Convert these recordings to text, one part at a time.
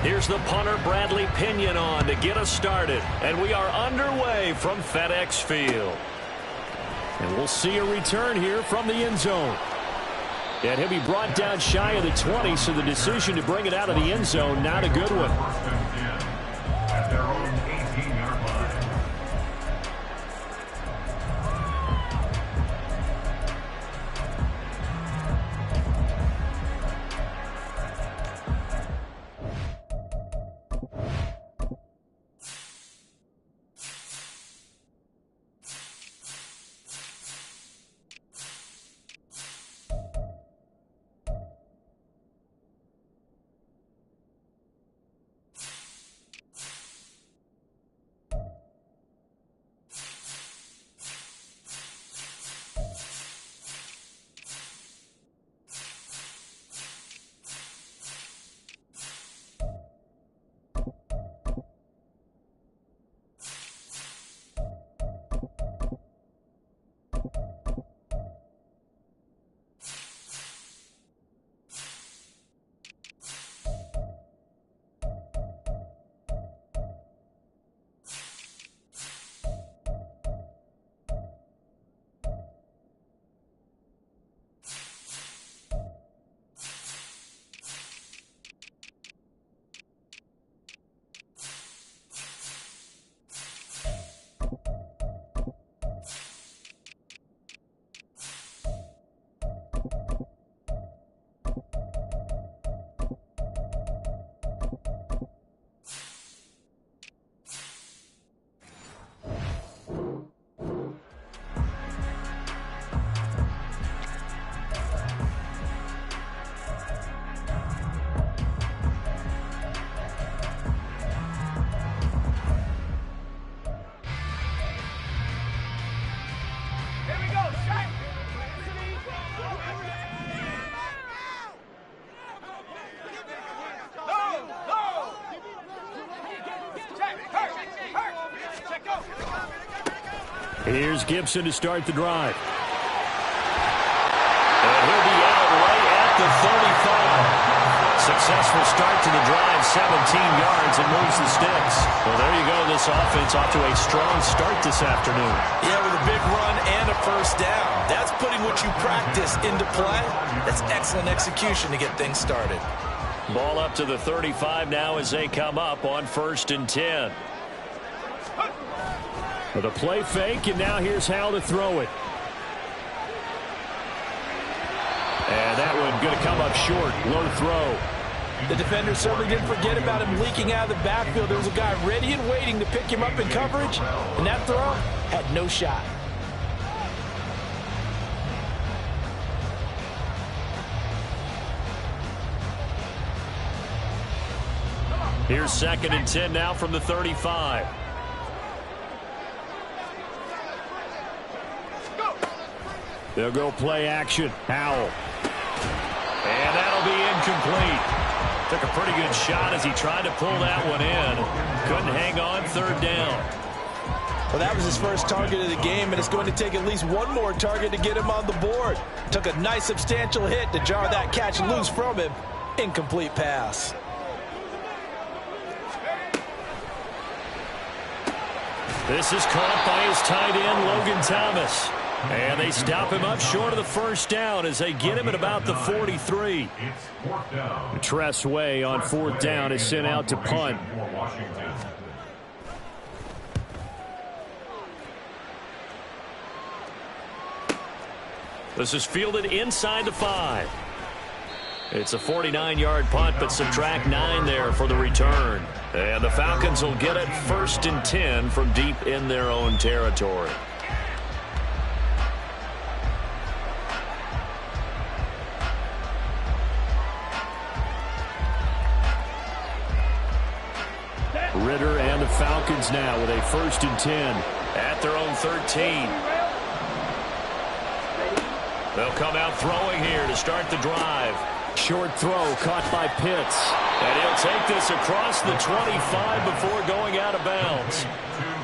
Here's the punter, Bradley Pinion, on to get us started. And we are underway from FedEx Field. And we'll see a return here from the end zone. And he'll be brought down shy of the 20, so the decision to bring it out of the end zone, not a good one. At their own 18-yard line. Here's Gibson to start the drive. And he'll be out right at the 35. Successful start to the drive, 17 yards, and moves the sticks. Well, there you go. This offense off to a strong start this afternoon. Yeah, with a big run and a first down. That's putting what you practice into play. That's excellent execution to get things started. Ball up to the 35 now as they come up on 1st and 10. With a play fake, and now here's Howell to throw it. And that one going to come up short. Low throw. The defender certainly didn't forget about him leaking out of the backfield. There was a guy ready and waiting to pick him up in coverage, and that throw had no shot. Here's 2nd and 10 now from the 35. They'll go play action. Howell. And that'll be incomplete. Took a pretty good shot as he tried to pull that one in. Couldn't hang on, 3rd down. Well, that was his first target of the game, and it's going to take at least one more target to get him on the board. Took a nice substantial hit to jar that catch loose from him. Incomplete pass. This is caught by his tight end, Logan Thomas. And they stop him up short of the 1st down as they get him at about the 43. Tress Way on 4th down is sent out to punt. This is fielded inside the 5. It's a 49-yard punt, but subtract 9 there for the return. And the Falcons will get it 1st and 10 from deep in their own territory. Ritter and the Falcons now with a 1st and 10 at their own 13. They'll come out throwing here to start the drive. Short throw caught by Pitts. And he'll take this across the 25 before going out of bounds.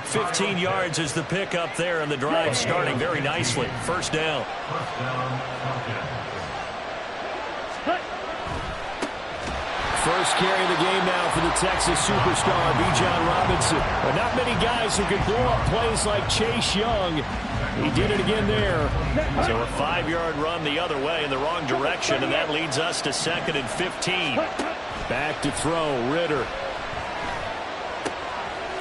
15 yards is the pickup there, and the drive starting very nicely. 1st down. 1st First carry of the game now for the Texas superstar, Bijan Robinson. But not many guys who can blow up plays like Chase Young. He did it again there. So a 5-yard run the other way in the wrong direction, and that leads us to 2nd and 15. Back to throw, Ridder.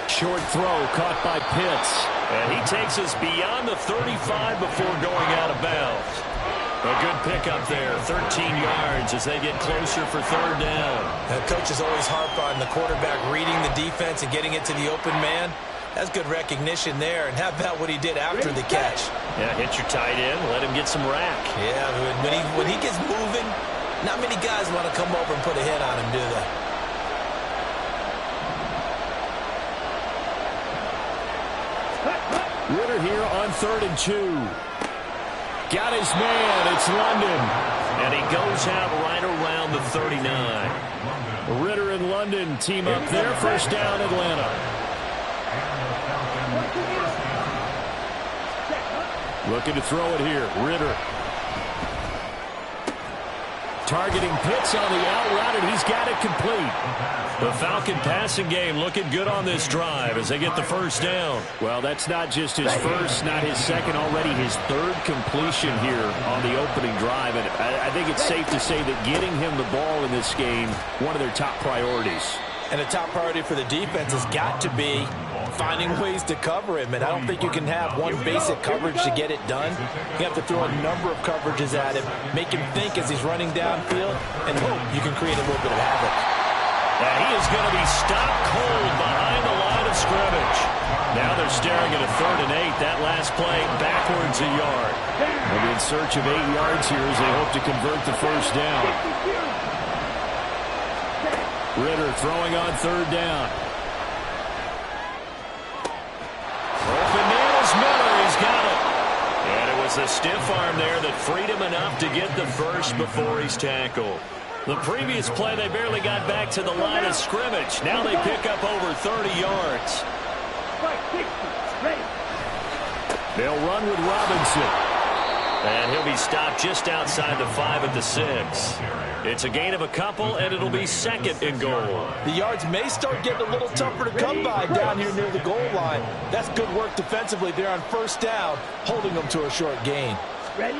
Short throw caught by Pitts. And he takes us beyond the 35 before going out of bounds. A good pickup there, 13 yards as they get closer for 3rd down. The coaches always harp on the quarterback reading the defense and getting it to the open man. That's good recognition there. And how about what he did after the catch? Yeah, hit your tight end, let him get some rack. Yeah, when he gets moving, not many guys want to come over and put a hit on him, do they? Ridder here on 3rd and 2. Got his man. It's London. And he goes out right around the 39. Ridder and London team up there. First down, Atlanta. Looking to throw it here. Ridder. Targeting Pitts on the out route, and he's got it complete. The Falcon passing game looking good on this drive as they get the first down. Well, that's not just his first, not his second, already his 3rd completion here on the opening drive. And I think it's safe to say that getting him the ball in this game, one of their top priorities. And a top priority for the defense has got to be finding ways to cover him. And I don't think you can have one basic coverage to get it done. You have to throw a number of coverages at him, make him think as he's running downfield, and hope you can create a little bit of havoc. And he is going to be stopped cold behind the line of scrimmage. Now they're staring at a 3rd and 8. That last play backwards a yard. They'll be in search of 8 yards here as they hope to convert the first down. Ridder throwing on 3rd down. Open nails Miller. He's got it. And it was a stiff arm there that freed him enough to get the first before he's tackled. The previous play, they barely got back to the line of scrimmage. Now they pick up over 30 yards. They'll run with Robinson. And he'll be stopped just outside the 5 at the 6. It's a gain of a couple, and it'll be 2nd and goal. The yards may start getting a little tougher to come by down here near the goal line. That's good work defensively there on 1st down, holding them to a short gain. Ready?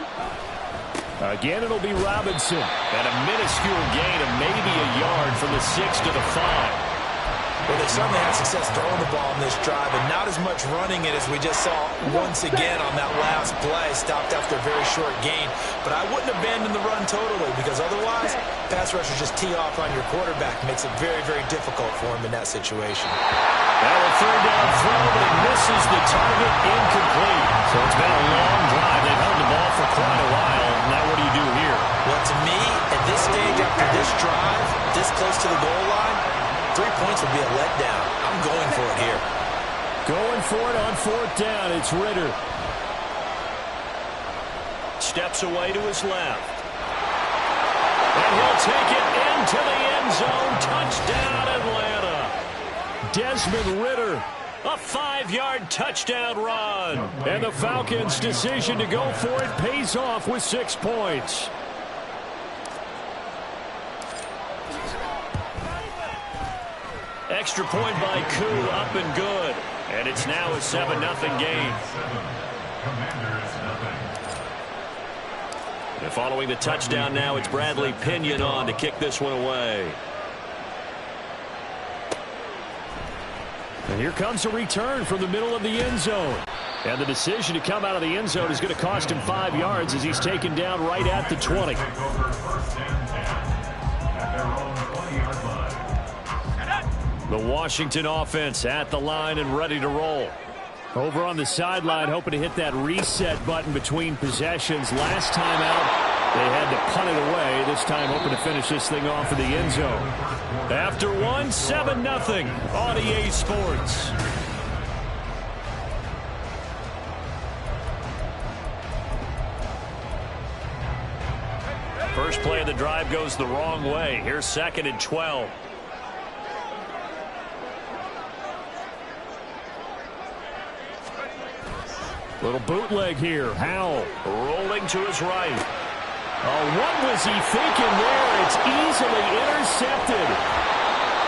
Again, it'll be Robinson. And a minuscule gain of maybe a yard from the 6 to the 5. Well, they certainly had success throwing the ball in this drive, and not as much running it as we just saw once again on that last play. Stopped after a very short gain. But I wouldn't abandon the run totally, because otherwise, pass rushers just tee off on your quarterback. Makes it very, very difficult for him in that situation. Now a 3rd down throw, but it misses the target, incomplete. So it's been a long drive. They've held the ball for quite a while. Now what do you do here? Well, to me, at this stage after this drive, this close to the goal line, 3 points would be a letdown. I'm going for it here. Going for it on 4th down. It's Ridder. Steps away to his left. And he'll take it into the end zone. Touchdown, Atlanta. Desmond Ridder. A 5-yard touchdown run. And the Falcons' decision to go for it pays off with 6 points. Extra point by Koo, up and good. And it's now a 7-0 game. And following the touchdown now, it's Bradley Pinion on to kick this one away. And here comes a return from the middle of the end zone. And the decision to come out of the end zone is going to cost him 5 yards as he's taken down right at the 20. The Washington offense at the line and ready to roll. Over on the sideline, hoping to hit that reset button between possessions. Last time out, they had to punt it away. This time, hoping to finish this thing off in the end zone. After one, 7-0 on EA Sports. First play of the drive goes the wrong way. Here's 2nd and 12. Little bootleg here. Howell rolling to his right. Oh, what was he thinking there? It's easily intercepted.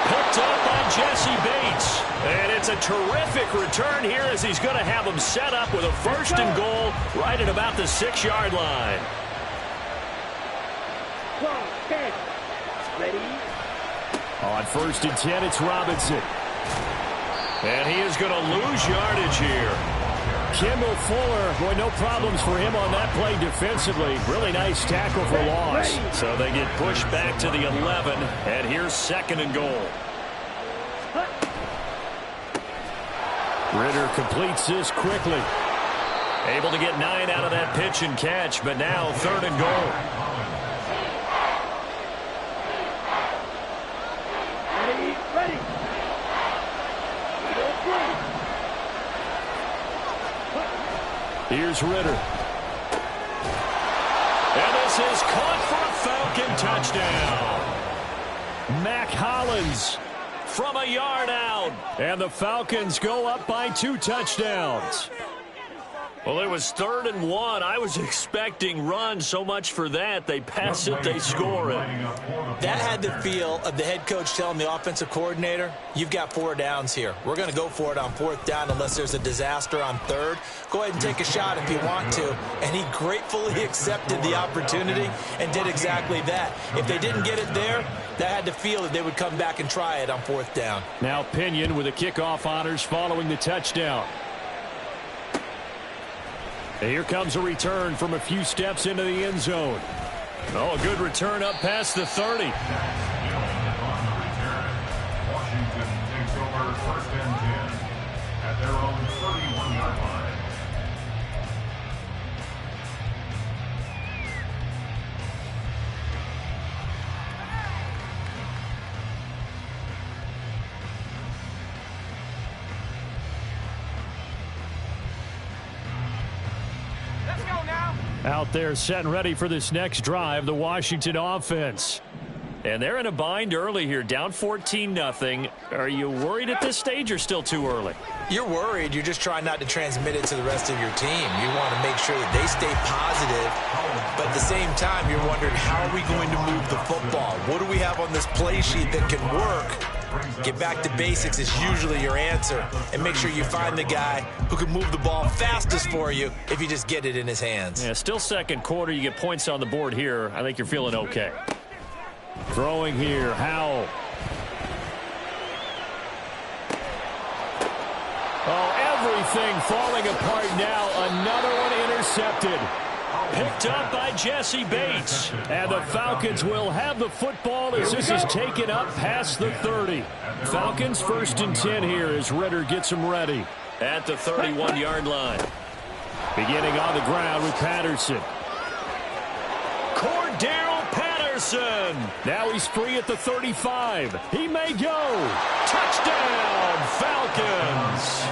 Picked up by Jesse Bates. And it's a terrific return here as he's going to have him set up with a 1st and goal right at about the 6-yard line. On 1st and 10, it's Robinson. And he is going to lose yardage here. Kendall Fuller, boy, no problems for him on that play defensively. Really nice tackle for loss. So they get pushed back to the 11, and here's 2nd and goal. Ritter completes this quickly. Able to get 9 out of that pitch and catch, but now 3rd and goal. Here's Ritter. And this is caught for a Falcon touchdown. Mac Hollins from a yard out. And the Falcons go up by 2 touchdowns. Well, it was 3rd and 1. I was expecting runs, so much for that. They pass it, they score it. That had the feel of the head coach telling the offensive coordinator, you've got 4 downs here. We're going to go for it on 4th down unless there's a disaster on 3rd. Go ahead and take a shot if you want to. And he gratefully accepted the opportunity and did exactly that. If they didn't get it there, that had the feel that they would come back and try it on 4th down. Now Pinion with the kickoff honors following the touchdown. Here comes a return from a few steps into the end zone. Oh, a good return up past the 30. On the return, Washington takes over 1st and 10 at their own 31-yard line. Out there set and ready for this next drive, the Washington offense. And they're in a bind early here, down 14-0. Are you worried at this stage or still too early? You're worried. You're just trying not to transmit it to the rest of your team. You want to make sure that they stay positive, but at the same time, you're wondering, how are we going to move the football? What do we have on this play sheet that can work? Get back to basics is usually your answer, and make sure you find the guy who can move the ball fastest for you if you just get it in his hands. Yeah, still 2nd quarter. You get points on the board here. I think you're feeling okay. Throwing here, Howell. Oh, everything falling apart now. Another one intercepted. Picked up by Jesse Bates. And the Falcons will have the football as this is taken up past the 30. Falcons 1st and 10 here as Ritter gets them ready. At the 31-yard line. Beginning on the ground with Patterson. Cordero Patterson. Now he's free at the 35. He may go. Touchdown, Falcons.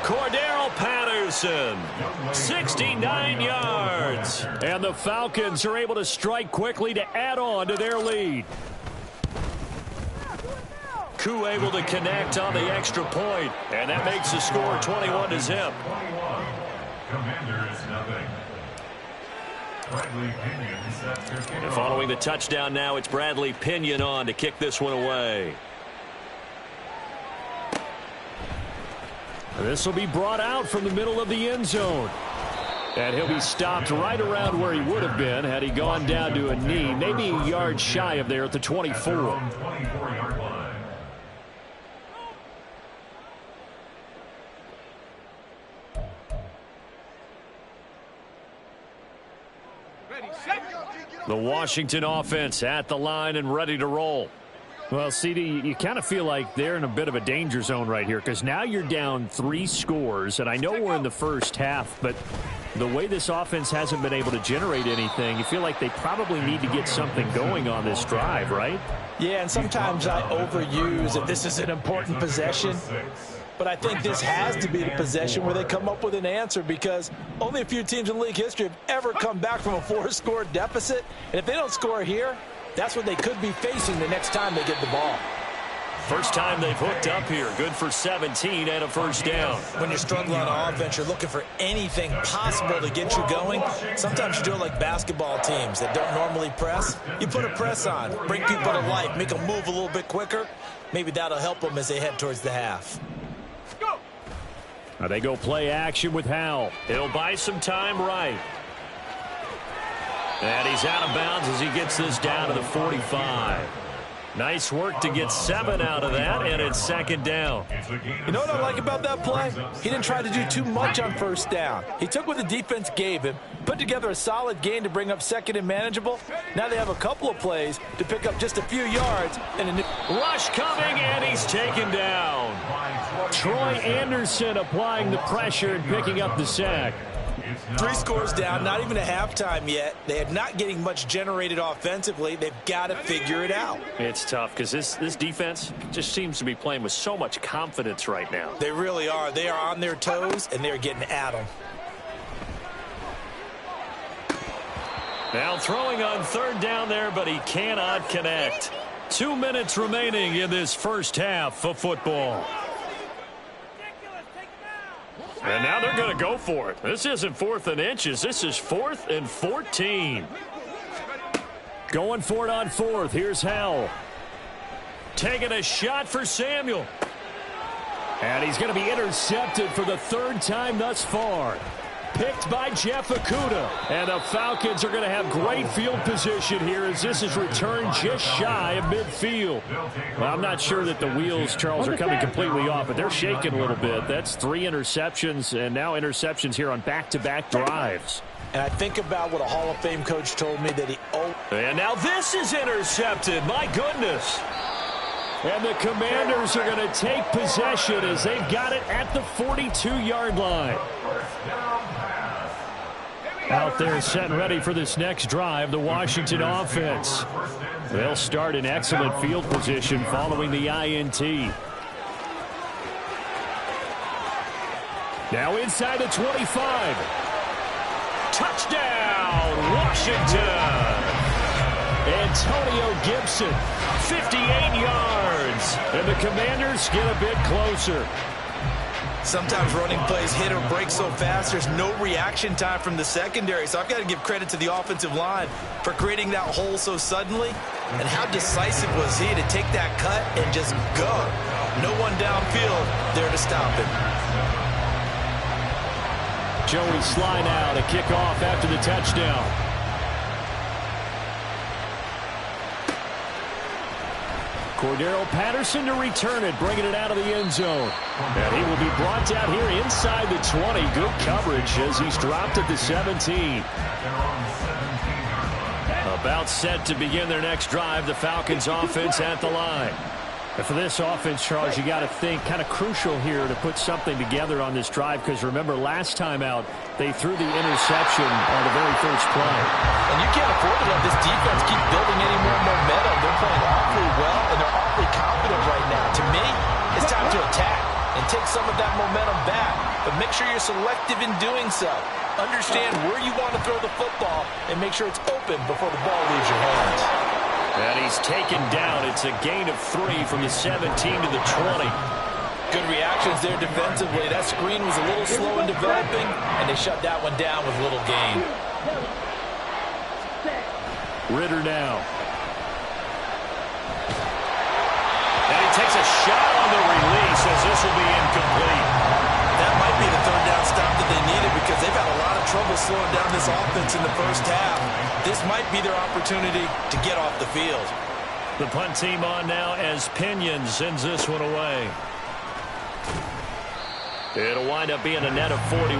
Cordero Patterson, 69 yards. And the Falcons are able to strike quickly to add on to their lead. Koo able to connect on the extra point, and that makes the score 21-0. Commanders nothing. Bradley Pinion sets their kickoff. And following the touchdown now, it's Bradley Pinion on to kick this one away. This will be brought out from the middle of the end zone. And he'll be stopped right around where he would have been had he gone down to a knee, maybe a yard shy of there at the 24. 24-yard line. The Washington offense at the line and ready to roll. Well, CD, you kind of feel like they're in a bit of a danger zone right here because now you're down 3 scores, and I know we're in the first half, but the way this offense hasn't been able to generate anything, you feel like they probably need to get something going on this drive, right? Yeah, and sometimes I overuse that this is an important possession, but I think this has to be the possession where they come up with an answer because only a few teams in league history have ever come back from a 4-score deficit, and if they don't score here, that's what they could be facing the next time they get the ball. First time they've hooked up here. Good for 17 and a first down. When you're struggling on offense, you're looking for anything possible to get you going. Sometimes you do it like basketball teams that don't normally press. You put a press on, bring people to life, make them move a little bit quicker. Maybe that'll help them as they head towards the half. Now they go play action with Howell. He'll buy some time right. And he's out of bounds as he gets this down to the 45. Nice work to get 7 out of that, and it's second down. You know what I like about that play? He didn't try to do too much on first down. He took what the defense gave him, put together a solid gain to bring up second and manageable. Now they have a couple of plays to pick up just a few yards. And a new rush coming, and he's taken down. Troy Anderson applying the pressure and picking up the sack. 3 scores down, not even a halftime yet. They are not getting much generated offensively. They've got to figure it out. It's tough because this defense just seems to be playing with so much confidence right now. They really are. They are on their toes, and they're getting at them. Now throwing on third down there, but he cannot connect. 2 minutes remaining in this first half of football. And now they're going to go for it. This isn't 4th and inches. This is 4th and 14. Going for it on 4th. Here's Howell. Taking a shot for Samuel. And he's going to be intercepted for the 3rd time thus far. Picked by Jeff Okudah. And the Falcons are going to have great field position here as this is returned just shy of midfield. Well, I'm not sure that the wheels, Charles, are coming completely off, but they're shaking a little bit. That's 3 interceptions and now interceptions here on back-to-back drives. And I think about what a Hall of Fame coach told me that he... And now this is intercepted. My goodness. And the Commanders are going to take possession as they've got it at the 42-yard line. Out there set and ready for this next drive, the Washington offense. They'll start in excellent field position following the INT. Now inside the 25. Touchdown, Washington! Antonio Gibson, 58 yards. And the Commanders get a bit closer. Sometimes running plays hit or break so fast, there's no reaction time from the secondary. So I've got to give credit to the offensive line for creating that hole so suddenly. And how decisive was he to take that cut and just go? No one downfield there to stop him. Joey Slye now to kick off after the touchdown. Cordero Patterson to return it, bringing it out of the end zone. And he will be brought down here inside the 20. Good coverage as he's dropped at the 17. About set to begin their next drive, the Falcons offense at the line. And for this offense, Charles, you got to think kind of crucial here to put something together on this drive because remember last time out they threw the interception on the very first play. And you can't afford to let this defense keep building any more momentum. They're playing awfully well and they're awfully confident right now. To me, it's time to attack and take some of that momentum back. But make sure you're selective in doing so. Understand where you want to throw the football and make sure it's open before the ball leaves your hands. And he's taken down. It's a gain of 3 from the 17 to the 20. Good reactions there defensively. That screen was a little slow in developing, and they shut that one down with little gain. Ridder now. And he takes a shot on the release as this will be incomplete. That might be the 3rd down stop that they needed because they've had a lot of trouble slowing down this offense in the first half. This might be their opportunity to get off the field. The punt team on now as Pinion sends this one away. It'll wind up being a net of 41.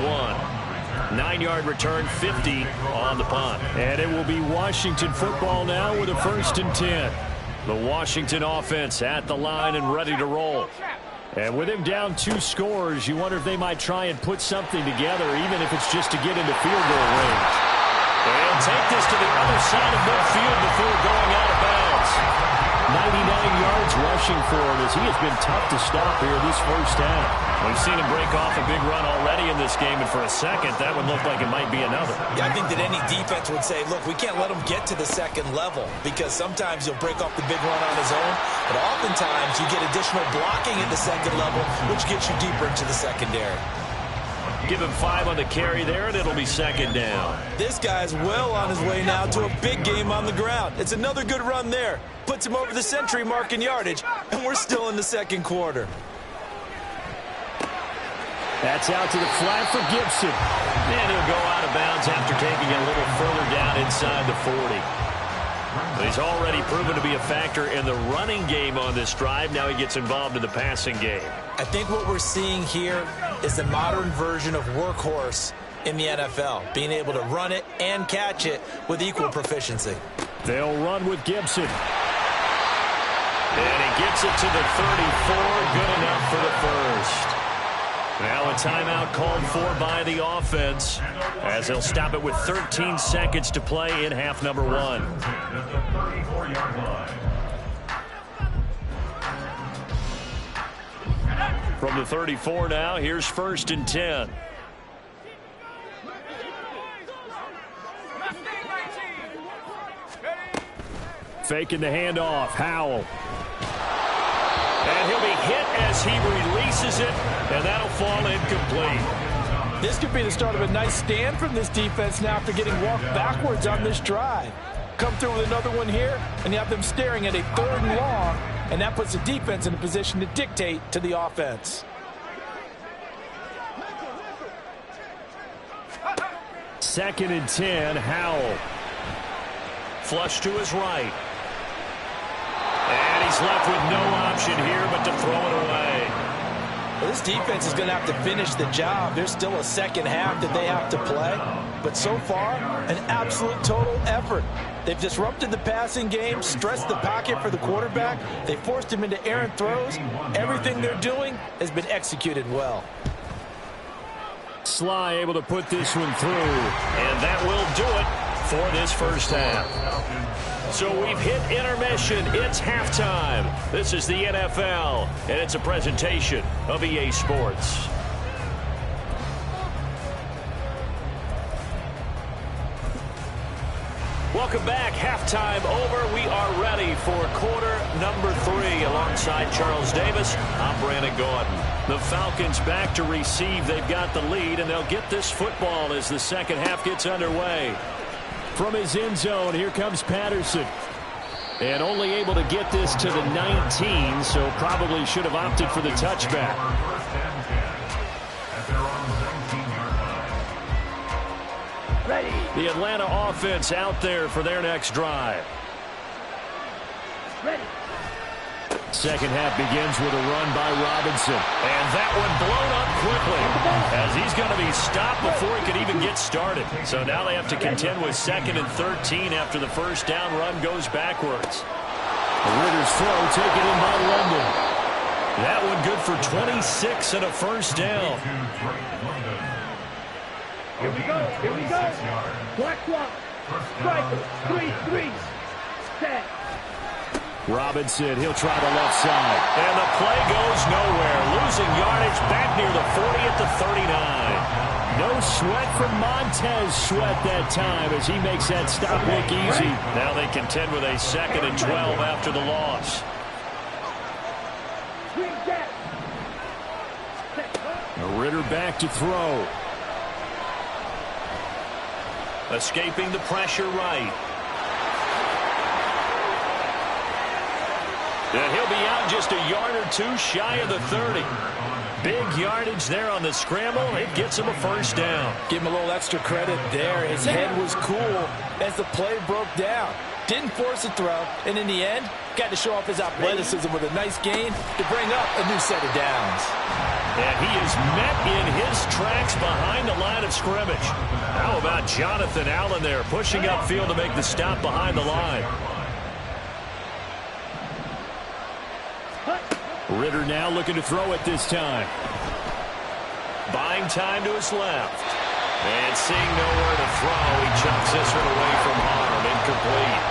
9-yard return, 50 on the punt. And it will be Washington football now with a 1st and 10. The Washington offense at the line and ready to roll. And with him down 2 scores, you wonder if they might try and put something together, even if it's just to get into field goal range. And take this to the other side of midfield before going out of bounds. 99 yards rushing for him as he has been tough to stop here this first half. We've seen him break off a big run already in this game, and for a second, that would look like it might be another. Yeah, I think that any defense would say, look, we can't let him get to the second level because sometimes he'll break off the big run on his own, but oftentimes you get additional blocking at the second level, which gets you deeper into the secondary. Give him 5 on the carry there, and it'll be second down. This guy's well on his way now to a big game on the ground. It's another good run there. Puts him over the century mark in yardage, and we're still in the second quarter. That's out to the flat for Gibson. And he'll go out of bounds after taking it a little further down inside the 40. He's already proven to be a factor in the running game on this drive. Now he gets involved in the passing game. I think what we're seeing here is the modern version of workhorse in the NFL, being able to run it and catch it with equal proficiency. They'll run with Gibson. And he gets it to the 34. Good enough for the first. Now a timeout called for by the offense as they'll stop it with 13 seconds to play in half number 1. From the 34 now, here's 1st and 10. Faking the handoff, Howell. And he'll be hit as he releases it, and that'll fall incomplete. This could be the start of a nice stand from this defense now after getting walked backwards on this drive. Come through with another one here, and you have them staring at a 3rd and long, and that puts the defense in a position to dictate to the offense. Second and 10, Howell. Flush to his right. And he's left with no option here but to throw it away. Well, this defense is going to have to finish the job. There's still a second half that they have to play. But so far, an absolute total effort. They've disrupted the passing game, stressed the pocket for the quarterback. They forced him into errant throws. Everything they're doing has been executed well. Sly able to put this one through. And that will do it for this first half. So we've hit intermission. It's halftime. This is the NFL, and it's a presentation of EA Sports. Welcome back. Halftime over. We are ready for quarter number 3. Alongside Charles Davis, I'm Brandon Gordon. The Falcons back to receive. They've got the lead, and they'll get this football as the second half gets underway. From his end zone, here comes Patterson. And only able to get this to the 19, so probably should have opted for the touchback. Ready. The Atlanta offense out there for their next drive. Ready. Second half begins with a run by Robinson. And that one blown up quickly as he's going to be stopped before he could even get started. So now they have to contend with 2nd and 13 after the first down run goes backwards. Ritter's throw taken in by London. That one good for 26 and a first down. Here we go. Here we go. Black clock. Striker. 3-3. Set. Robinson, he'll try the left side. And the play goes nowhere. Losing yardage back near the 40 at the 39. No sweat from Montez Sweat that time as he makes that stop look easy. Now they contend with a 2nd and 12 after the loss. Ritter back to throw. Escaping the pressure right. And he'll be out just a yard or 2 shy of the 30. Big yardage there on the scramble. It gets him a first down. Give him a little extra credit there. His head was cool as the play broke down. Didn't force a throw, and in the end, got to show off his athleticism with a nice gain to bring up a new set of downs. And he is met in his tracks behind the line of scrimmage. How about Jonathan Allen there pushing upfield to make the stop behind the line? Ritter now looking to throw it this time. Buying time to his left. And seeing nowhere to throw, he chucks this one away from harm. Incomplete.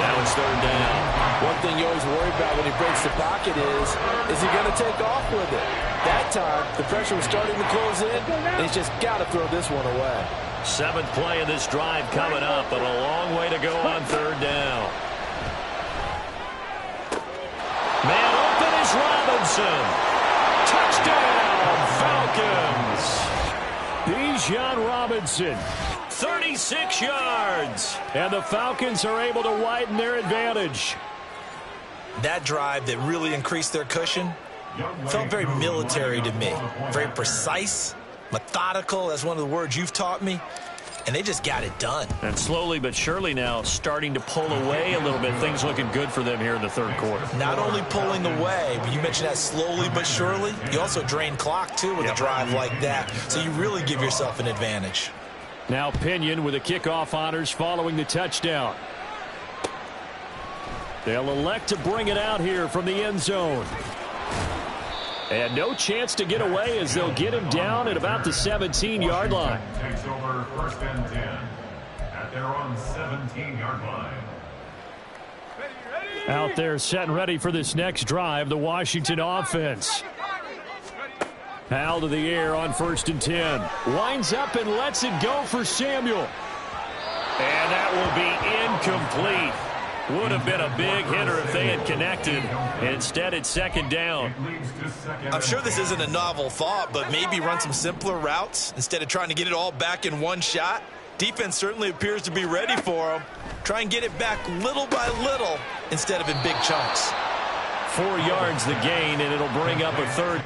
Now it's 3rd down. thing you always worry about when he breaks the pocket is he going to take off with it? That time, the pressure was starting to close in, and he's just got to throw this one away. 7th play of this drive coming up, but a long way to go on 3rd down. Man open is Robinson. Touchdown, Falcons. Bijan Robinson, 36 yards. And the Falcons are able to widen their advantage. That drive that really increased their cushion felt very military to me. Very precise, methodical. That's one of the words you've taught me. And they just got it done. And slowly but surely now starting to pull away a little bit. Things looking good for them here in the 3rd quarter. Not only pulling away, but you mentioned that slowly but surely. You also drain clock, too, with a drive like that. So you really give yourself an advantage. Now Pinion with the kickoff honors following the touchdown. They'll elect to bring it out here from the end zone. And no chance to get away as they'll get him down at about the 17-yard line. Takes over 1st and 10 at their own 17-yard line. Out there set and ready for this next drive, the Washington offense. Hal to the air on 1st and 10. Winds up and lets it go for Samuel. And that will be incomplete. Would have been a big hitter if they had connected. Instead, it's 2nd down. I'm sure this isn't a novel thought, but maybe run some simpler routes instead of trying to get it all back in one shot. Defense certainly appears to be ready for them. Try and get it back little by little instead of in big chunks. 4 yards the gain, and it'll bring up a 3rd.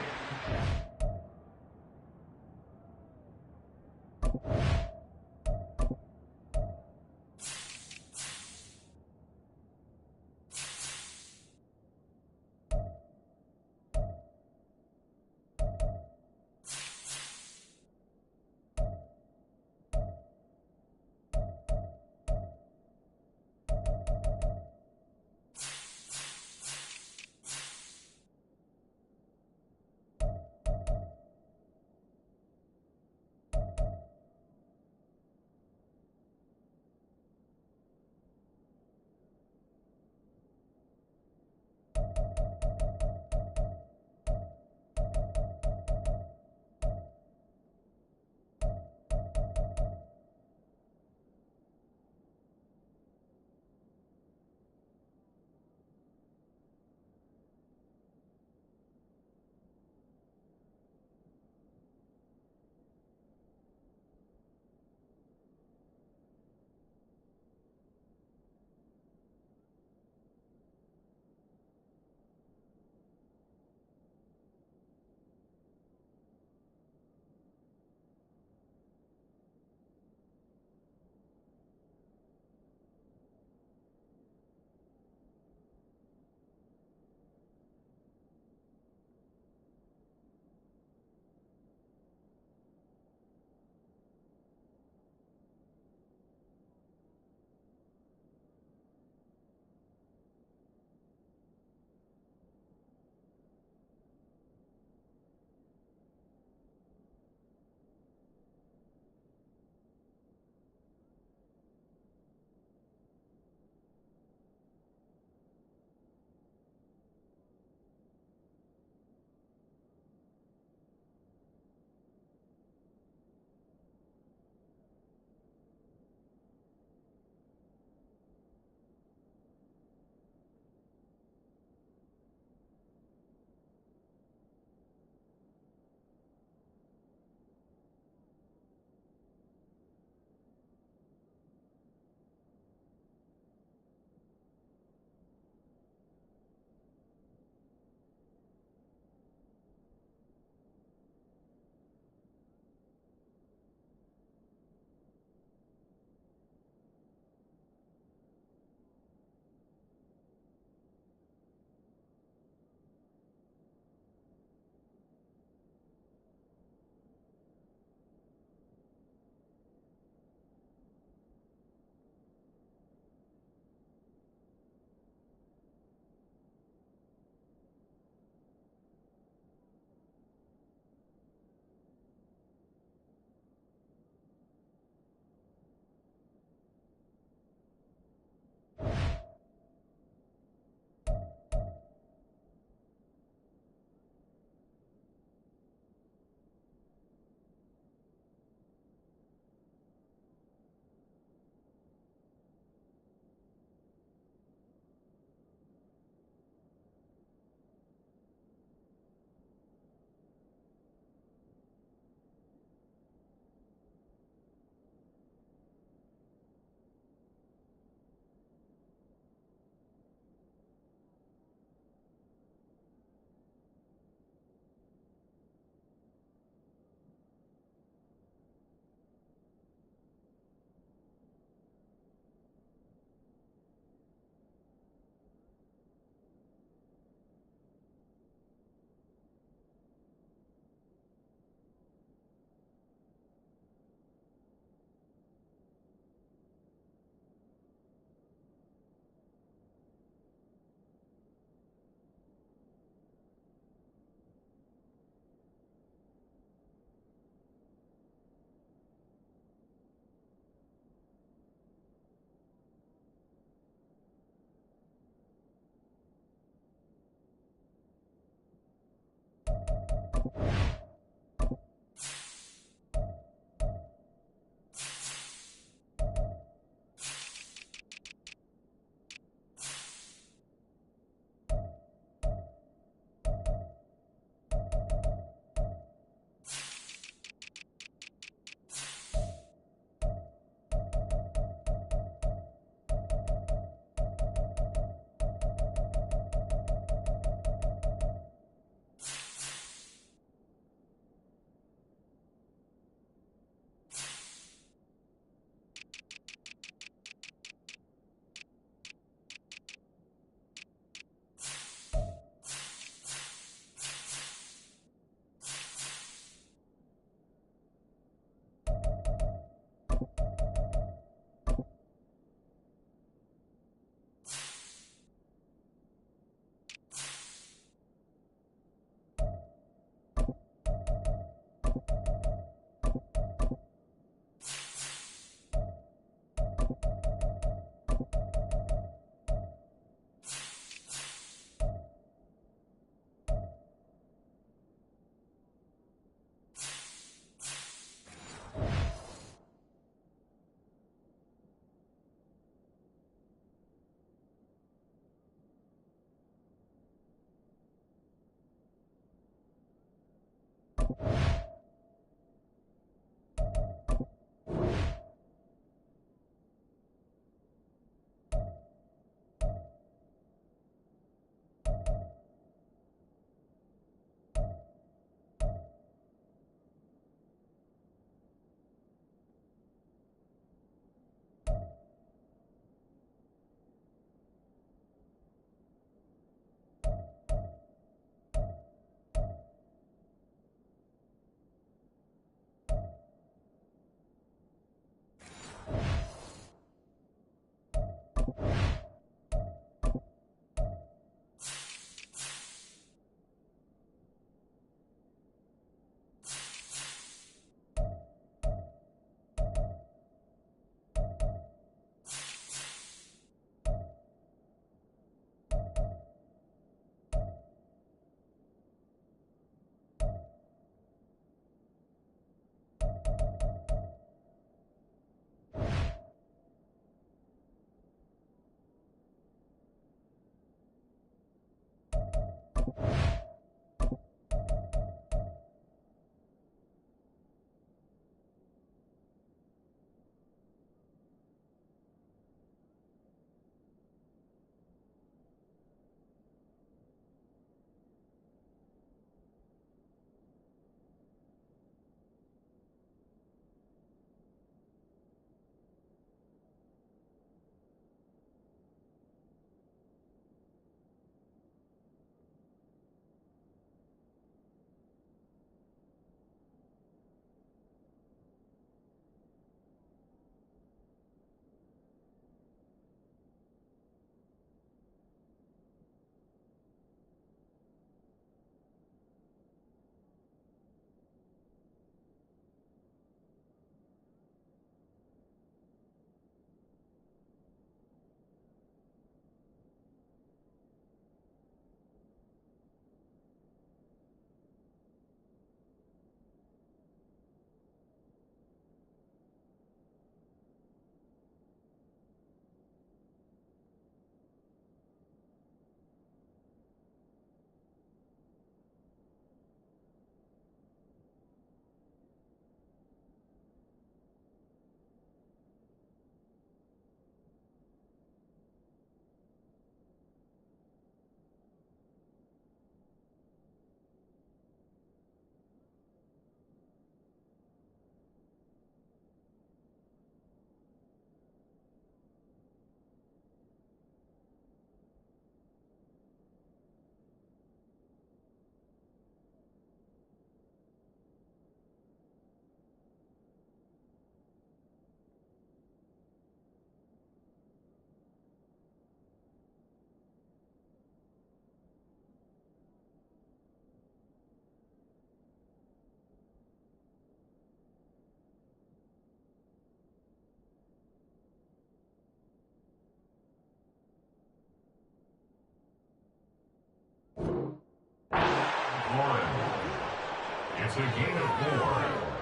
to gain of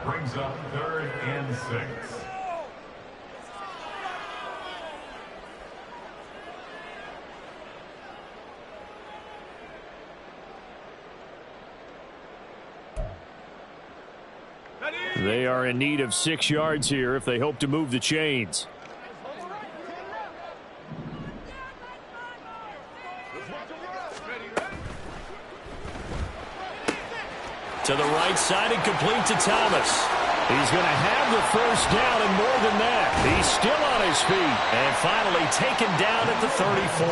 4. Brings up 3rd and 6. They are in need of 6 yards here if they hope to move the chains. To the right side and complete to Thomas. He's going to have the first down and more than that. He's still on his feet. And finally taken down at the 34.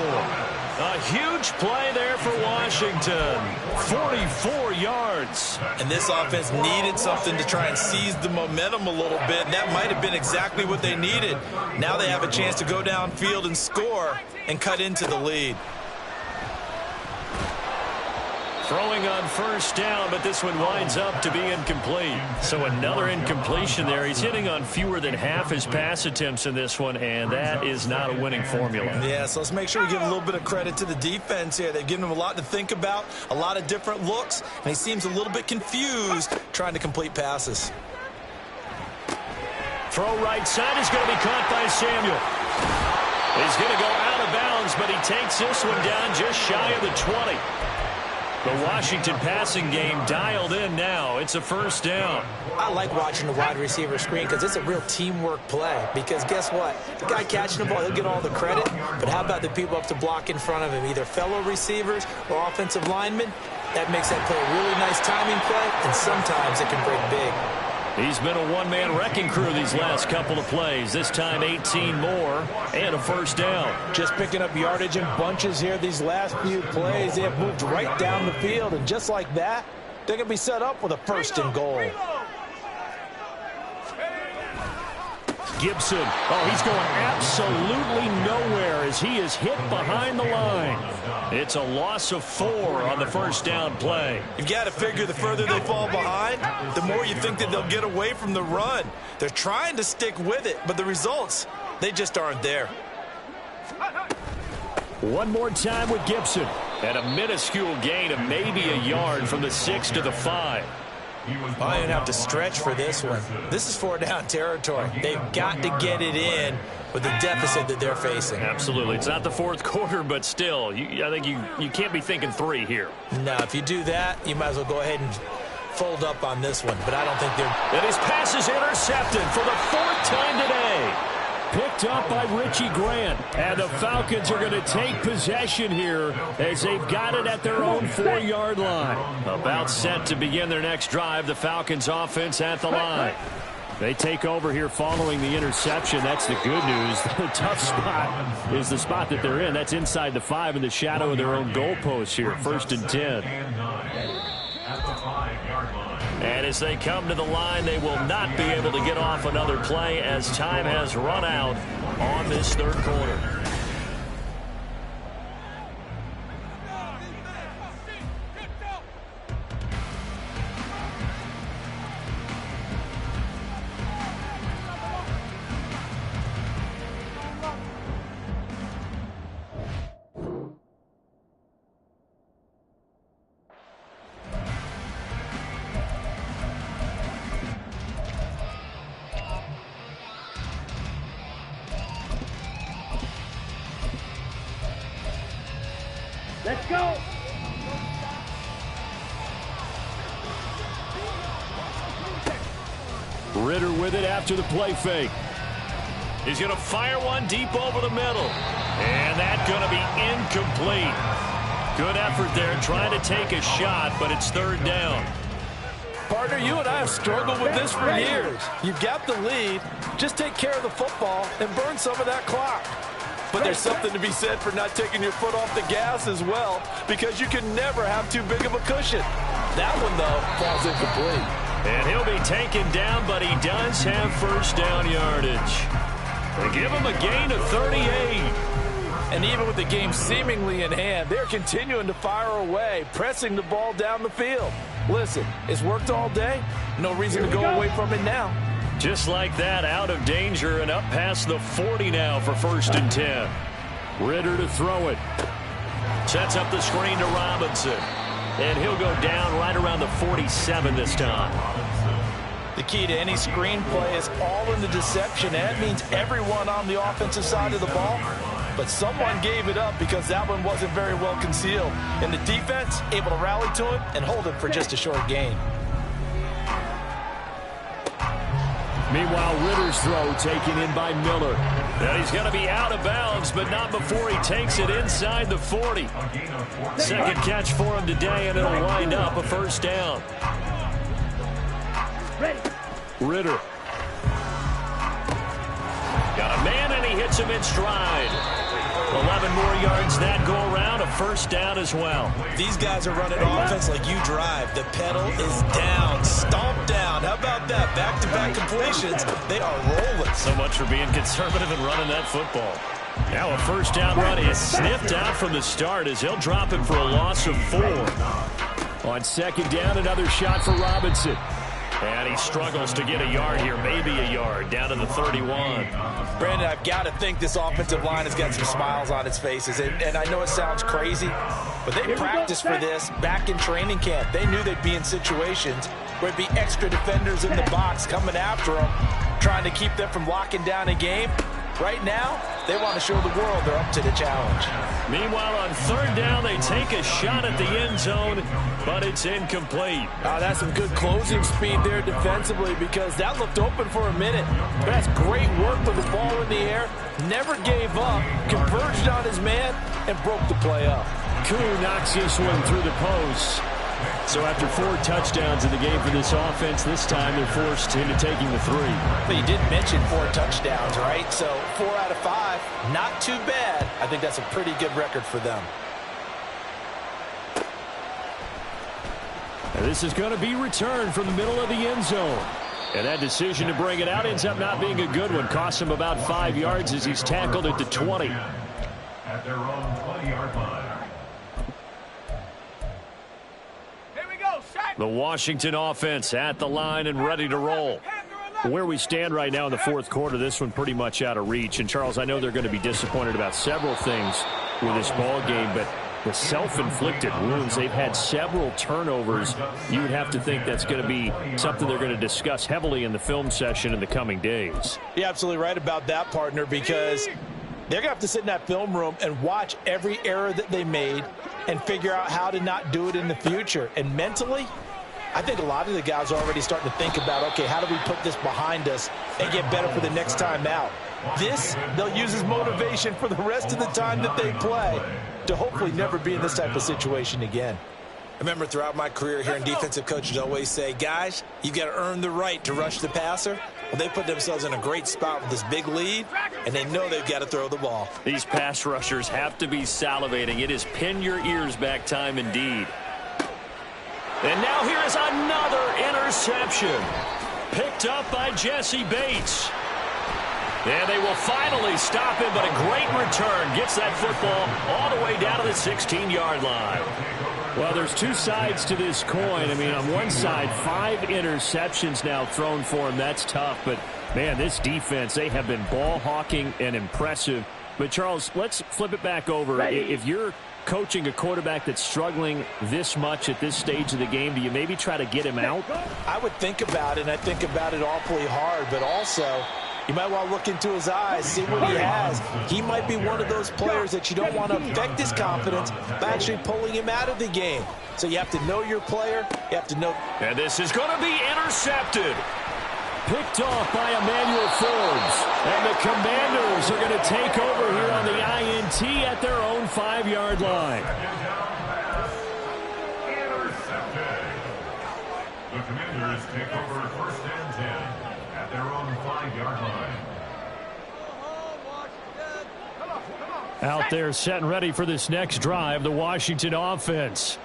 A huge play there for Washington. 44 yards. And this offense needed something to try and seize the momentum a little bit. And that might have been exactly what they needed. Now they have a chance to go downfield and score and cut into the lead. Throwing on first down, but this one winds up to be incomplete. So another incompletion there. He's hitting on fewer than half his pass attempts in this one, and that is not a winning formula. Yeah, so let's make sure we give a little bit of credit to the defense here. They've given him a lot to think about, a lot of different looks, and he seems a little bit confused trying to complete passes. Throw right side is going to be caught by Samuel. He's going to go out of bounds, but he takes this one down just shy of the 20. The Washington passing game dialed in now. It's a first down. I like watching the wide receiver screen because it's a real teamwork play. Because guess what? The guy catching the ball, he'll get all the credit. But how about the people up to block in front of him, either fellow receivers or offensive linemen? That makes that play a really nice timing play, and sometimes it can break big. He's been a one-man wrecking crew these last couple of plays. This time 18 more and a first down. Just picking up yardage in bunches here these last few plays. They have moved right down the field, and just like that, they're going to be set up with a first and goal. Gibson. Oh, he's going absolutely nowhere as he is hit behind the line. It's a loss of 4 on the first down play. You've got to figure the further they fall behind, the more you think that they'll get away from the run. They're trying to stick with it, but the results, they just aren't there. One more time with Gibson. And a minuscule gain of maybe a yard from the 6 to the 5. I didn't have to stretch for this one. This is 4-down territory. They've got to get it in with the deficit that they're facing. Absolutely. It's not the fourth quarter, but still, I think you can't be thinking 3 here. No, if you do that, you might as well go ahead and fold up on this one. But I don't think they're... And his pass is intercepted for the 4th time today. Picked up by Richie Grant. And the Falcons are going to take possession here as they've got it at their own 4-yard line. About set to begin their next drive. The Falcons offense at the line. They take over here following the interception. That's the good news. The tough spot is the spot that they're in. That's inside the 5 in the shadow of their own goalpost here. 1st and 10. At the 5-yard line. And as they come to the line, they will not be able to get off another play as time has run out on this 3rd quarter. Let's go. Ritter with it after the play fake. He's going to fire one deep over the middle. And that's going to be incomplete. Good effort there trying to take a shot, but it's 3rd down. Partner, you and I have struggled with this for years. You've got the lead. Just take care of the football and burn some of that clock. But there's something to be said for not taking your foot off the gas as well, because you can never have too big of a cushion. That one, though, falls incomplete. And he'll be taken down, but he does have first down yardage. They give him a gain of 38. And even with the game seemingly in hand, they're continuing to fire away, pressing the ball down the field. Listen, it's worked all day. No reason to go away from it now. Just like that, out of danger and up past the 40 now for 1st and 10. Ritter to throw it. Sets up the screen to Robinson. And he'll go down right around the 47 this time. The key to any screen play is all in the deception. That means everyone on the offensive side of the ball. But someone gave it up because that one wasn't very well concealed. And the defense able to rally to it and hold it for just a short gain. Meanwhile, Ritter's throw taken in by Miller. And he's going to be out of bounds, but not before he takes it inside the 40. Second catch for him today, and it'll wind up a first down. Ritter. Got a man, and he hits him in stride. 11 more yards that go around, a first down as well. These guys are running offense like you drive. The pedal is down, stomped down. How about that? Back-to-back completions. They are rolling. So much for being conservative and running that football. Now a first down run is sniffed out from the start as he'll drop him for a loss of 4. On second down, another shot for Robinson. And he struggles to get a yard here, maybe a yard, down to the 31. Brandon, I've got to think this offensive line has got some smiles on its faces. And I know it sounds crazy, but they practiced for this back in training camp. They knew they'd be in situations where it'd be extra defenders in the box coming after them, trying to keep them from locking down a game. Right now, they want to show the world they're up to the challenge. Meanwhile, on third down, they take a shot at the end zone, but it's incomplete. That's some good closing speed there defensively because that looked open for a minute. But that's great work with the ball in the air. Never gave up, converged on his man, and broke the play up. Koo knocks this one through the post. So after 4 touchdowns in the game for this offense, this time they're forced into taking the 3. But you did mention 4 touchdowns, right? So 4 out of 5, not too bad. I think that's a pretty good record for them. And this is going to be returned from the middle of the end zone. And that decision to bring it out ends up not being a good one. Costs him about 5 yards as he's tackled at the 20. At their own 20-yard line. The Washington offense at the line and ready to roll. Where we stand right now in the fourth quarter, this one pretty much out of reach. And, Charles, I know they're going to be disappointed about several things with this ball game, but the self-inflicted wounds, they've had several turnovers. You would have to think that's going to be something they're going to discuss heavily in the film session in the coming days. You're absolutely right about that, partner, because they're going to have to sit in that film room and watch every error that they made and figure out how to not do it in the future. And mentally, I think a lot of the guys are already starting to think about, okay, how do we put this behind us and get better for the next time out? This, they'll use as motivation for the rest of the time that they play to hopefully never be in this type of situation again. I remember throughout my career hearing defensive coaches always say, guys, you've got to earn the right to rush the passer. Well, they put themselves in a great spot with this big lead, and they know they've got to throw the ball. These pass rushers have to be salivating. It is pin your ears back time indeed. And now here is another interception. Picked up by Jesse Bates. And they will finally stop him, but a great return. Gets that football all the way down to the 16-yard line. Well, there's two sides to this coin. I mean, on one side, 5 interceptions now thrown for him. That's tough. But, man, this defense, they have been ball hawking and impressive. But, Charles, let's flip it back over. If you're coaching a quarterback that's struggling this much at this stage of the game, do you maybe try to get him out? I would think about it, and I think about it awfully hard. But also, you might want to look into his eyes, see what he has. He might be one of those players that you don't want to affect his confidence by actually pulling him out of the game. So you have to know your player. You have to know. And this is going to be intercepted. Picked off by Emmanuel Forbes. And the Commanders are going to take over here on the INT at their own 5-yard line. Intercepted. The Commanders take over first and 10 at their own 5-yard line. Out there set and ready for this next drive, the Washington offense.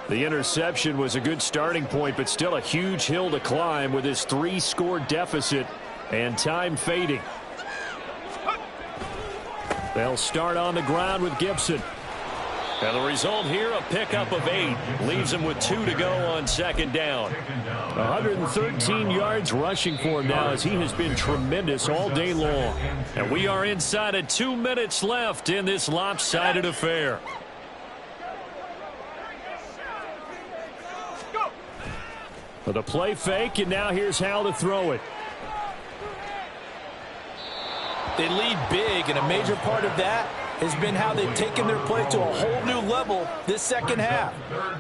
The interception was a good starting point, but still a huge hill to climb with his 3-score deficit and time fading. They'll start on the ground with Gibson. And the result here, a pickup of 8. Leaves him with 2 to go on second down. 113 yards rushing for him now as he has been tremendous all day long. And we are inside of 2 minutes left in this lopsided affair. For the play fake, and now here's Howell to throw it. They lead big, and a major part of that has been how they've taken their play to a whole new level this second half.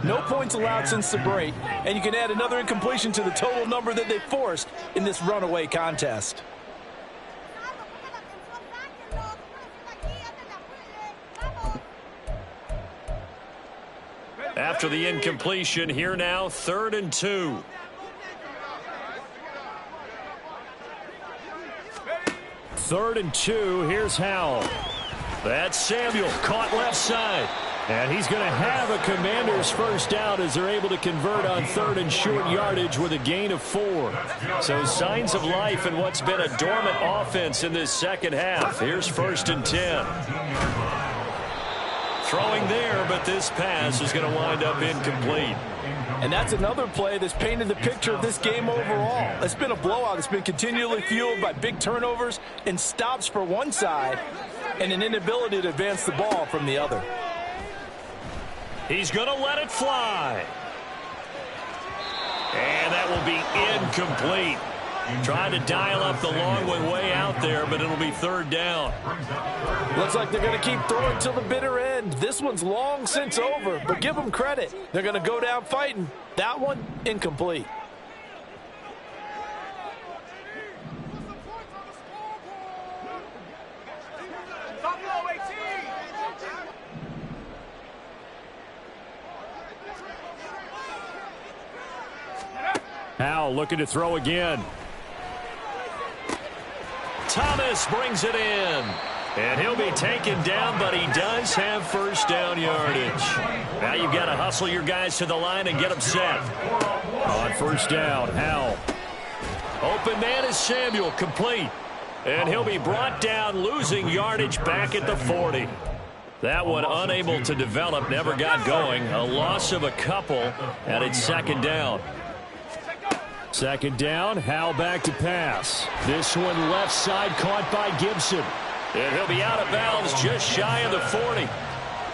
No points allowed since the break, and you can add another incompletion to the total number that they forced in this runaway contest. After the incompletion, here now, 3rd and 2. Third and 2, here's Howell. That's Samuel, caught left side. And he's going to have a Commanders first down as they're able to convert on 3rd and short yardage with a gain of 4. So signs of life in what's been a dormant offense in this second half. Here's 1st and 10. Throwing there, but this pass is going to wind up incomplete. And that's another play that's painted the picture of this game overall. It's been a blowout. It's been continually fueled by big turnovers and stops for one side and an inability to advance the ball from the other. He's going to let it fly. And that will be incomplete. Trying to dial up the long way out there, but it'll be 3rd down. Looks like they're going to keep throwing till the bitter end. This one's long since over, but give them credit. They're going to go down fighting. That one, incomplete. Howell looking to throw again. Thomas brings it in. And he'll be taken down, but he does have first down yardage. Now you've got to hustle your guys to the line and get them set. On first down, Howell. Open man is Samuel, complete. And he'll be brought down, losing yardage back at the 40. That one unable to develop, never got going. A loss of a couple, and it's 2nd down. 2nd down, Howell back to pass. This one left side caught by Gibson. And he'll be out of bounds just shy of the 40.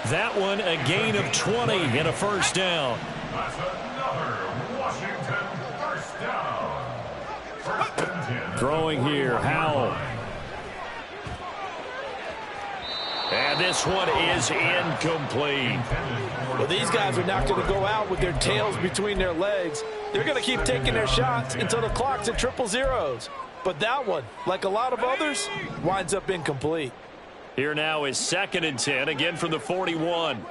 That one a gain of 20 and a first down. That's another Washington first down. 1st and 10. Throwing here, Howell. And this one is incomplete. Well, these guys are not going to go out with their tails between their legs. They're going to keep taking their shots until the clock's at 000. But that one, like a lot of others, winds up incomplete. Here now is 2nd and 10, again from the 41.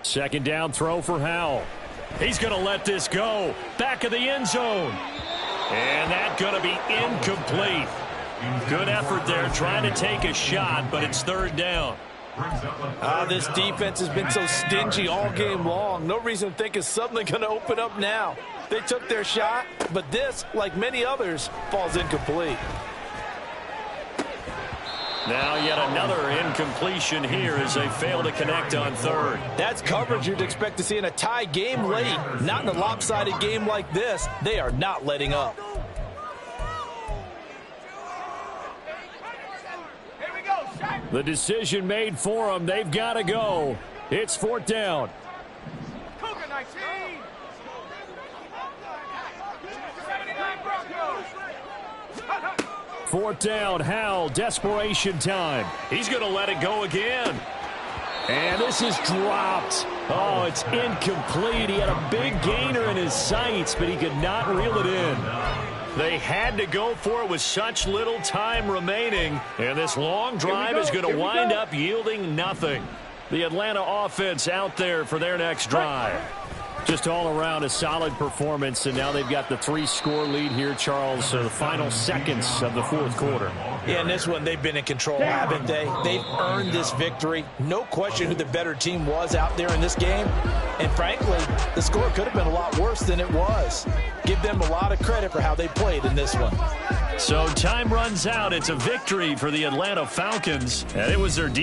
Second down throw for Howell. He's going to let this go. Back of the end zone. And that's going to be incomplete. Good effort there trying to take a shot, but it's 3rd down. This defense has been so stingy all game long. No reason to think it's suddenly going to open up now. They took their shot, but this, like many others, falls incomplete. Now yet another incompletion here as they fail to connect on 3rd. That's coverage you'd expect to see in a tie game late. Not in a lopsided game like this. They are not letting up. The decision made for them. They've got to go. It's 4th down. Cougar 19. 4th down, Howell, desperation time. He's going to let it go again. And this is dropped. Oh, it's incomplete. He had a big gainer in his sights, but he could not reel it in. They had to go for it with such little time remaining. And this long drive is going to wind up yielding nothing. The Atlanta offense out there for their next drive. Just all around a solid performance, and now they've got the 3-score lead here, Charles, so the final seconds of the 4th quarter. Yeah, in this one, they've been in control, haven't they? They've earned this victory. No question who the better team was out there in this game. And frankly, the score could have been a lot worse than it was. Give them a lot of credit for how they played in this one. So time runs out. It's a victory for the Atlanta Falcons, and it was their defense.